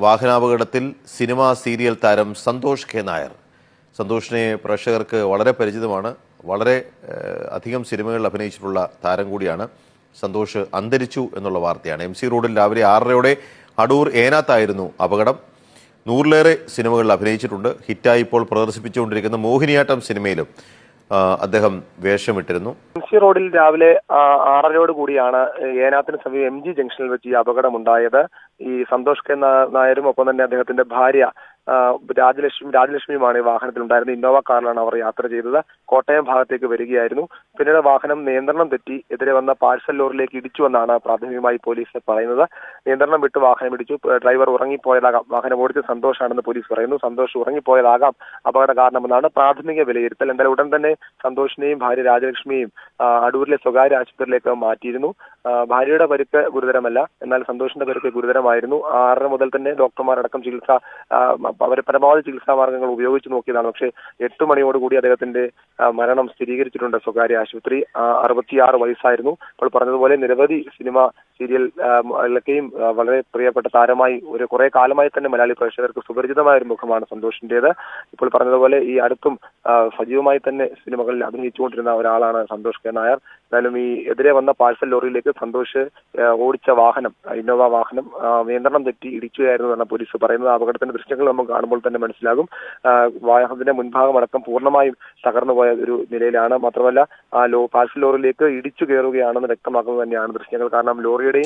വാഹനാപകടത്തിൽ cinema serial താരം Santhosh K Nair. സന്തോഷിനെ പ്രേക്ഷകർക്ക് വളരെ പരിചിതമാണ്. വളരെ അധികം സിനിമകളിൽ അഭിനയിച്ചിട്ടുള്ള താരം കൂടിയാണ്. സന്തോഷ് അന്തരിച്ചു എന്നുള്ള വാർത്തയാണ്. MC റോഡിൽ രാവിലെ 6:30 അടൂർ ഏനാത്തായിരുന്നു അപകടം. 100ലേറെ സിനിമകളിൽ അഭിനയിച്ചിട്ടുണ്ട്. ഹിറ്റായി ഇപ്പോൾ പ്രദർശിപ്പിച്ചുകൊണ്ടിരിക്കുന്ന മോഹിനിയാട്ടം സിനിമയിലും അദ്ദേഹം വേഷമിട്ടിരുന്നു. MC റോഡിൽ രാവിലെ 6:30 കൂടിയാണ് ഏനാത്തിന് സമീപം MG ജംഗ്ഷനിൽ വെച്ച് ഈ അപകടമുണ്ടായത്. ഈ സന്തോഷ് കെ നായരും ഒപ്പം തന്നെ അദ്ദേഹത്തിന്റെ ഭാര്യ രാജലക്ഷ്മിയുമാണ് ഈ വാഹനത്തിലുണ്ടായിരുന്നത്. ഇന്നോവ കാറിലാണ് അവർ യാത്ര ചെയ്തത്. കോട്ടയം ഭാഗത്തേക്ക് വരികയായിരുന്നു. പിന്നീട് വാഹനം നിയന്ത്രണം തെറ്റി എതിരെ വന്ന പാഴ്സൽ ലോറിയിലേക്ക് ഇടിച്ചുവെന്നാണ് പ്രാഥമികമായി പോലീസ് പറയുന്നത്. നിയന്ത്രണം വിട്ട് വാഹനം ഇടിച്ചു. ഡ്രൈവർ ഉറങ്ങിപ്പോയതാകാം. വാഹനം ഓടിച്ച സന്തോഷാണെന്ന് പോലീസ് പറയുന്നു. സന്തോഷ് ഉറങ്ങിപ്പോയതാകാം അപകട കാരണമെന്നാണ് പ്രാഥമിക വിലയിരുത്തൽ. എന്തായാലും ഉടൻ തന്നെ സന്തോഷിനെയും ഭാര്യ രാജലക്ഷ്മിയെയും അടൂരിലെ സ്വകാര്യ ആശുപത്രിയിലേക്ക് മാറ്റിയിരുന്നു. ഭാര്യയുടെ പരിക്ക് ഗുരുതരമല്ല, എന്നാൽ സന്തോഷിന്റെ പരിക്ക് ഗുരുതരമായിരുന്നു. 6:30 മുതൽ തന്നെ ഡോക്ടർമാരടക്കം ചികിത്സ അവർ പരമാവധി ചികിത്സാ മാർഗങ്ങൾ ഉപയോഗിച്ച് നോക്കിയതാണ്. പക്ഷേ 8 മണിയോടുകൂടി അദ്ദേഹത്തിന്റെ മരണം സ്ഥിരീകരിച്ചിട്ടുണ്ട് സ്വകാര്യ ആശുപത്രി. 66 വയസ്സായിരുന്നു. ഇപ്പോൾ പറഞ്ഞതുപോലെ നിരവധി സിനിമ സീരിയലൊക്കെയും വളരെ പ്രിയപ്പെട്ട താരമായി കുറെ കാലമായി തന്നെ മലയാളി പ്രേക്ഷകർക്ക് സുപരിചിതമായ ഒരു മുഖമാണ് സന്തോഷിന്റേത്. ഇപ്പോൾ പറഞ്ഞതുപോലെ ഈ അടുത്തും സജീവമായി തന്നെ സിനിമകളിൽ അഭിനയിച്ചുകൊണ്ടിരുന്ന ഒരാളാണ് സന്തോഷ് കെ നായർ. എന്തായാലും ഈ എതിരെ വന്ന പാഴ്സൽ ലോറിയിലേക്ക് സന്തോഷ് ഓടിച്ച വാഹനം, ഇന്നോവ വാഹനം നിയന്ത്രണം തെറ്റി ഇടിക്കുകയായിരുന്നു എന്നാണ് പോലീസ് പറയുന്നത്. അപകടത്തിന്റെ ദൃശ്യങ്ങൾ നമുക്ക് കാണുമ്പോൾ തന്നെ മനസ്സിലാകും. വാഹനത്തിന്റെ മുൻഭാഗം അടക്കം പൂർണ്ണമായും തകർന്നുപോയ ഒരു നിലയിലാണ്. മാത്രമല്ല പാഴ്സൽ ലോറിയിലേക്ക് ഇടിച്ചു കയറുകയാണെന്ന് വ്യക്തമാക്കുന്നത് തന്നെയാണ് ദൃശ്യങ്ങൾ. കാരണം ലോറിയുടെ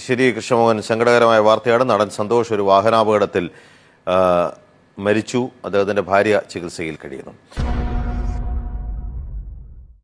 ശരി കൃഷ്ണമോഹൻ, സങ്കടകരമായ വാർത്തയാണ്. നടൻ സന്തോഷ് ഒരു വാഹനാപകടത്തിൽ മരിച്ചു. അദ്ദേഹത്തിന്റെ ഭാര്യ ചികിത്സയിൽ കഴിയുന്നു.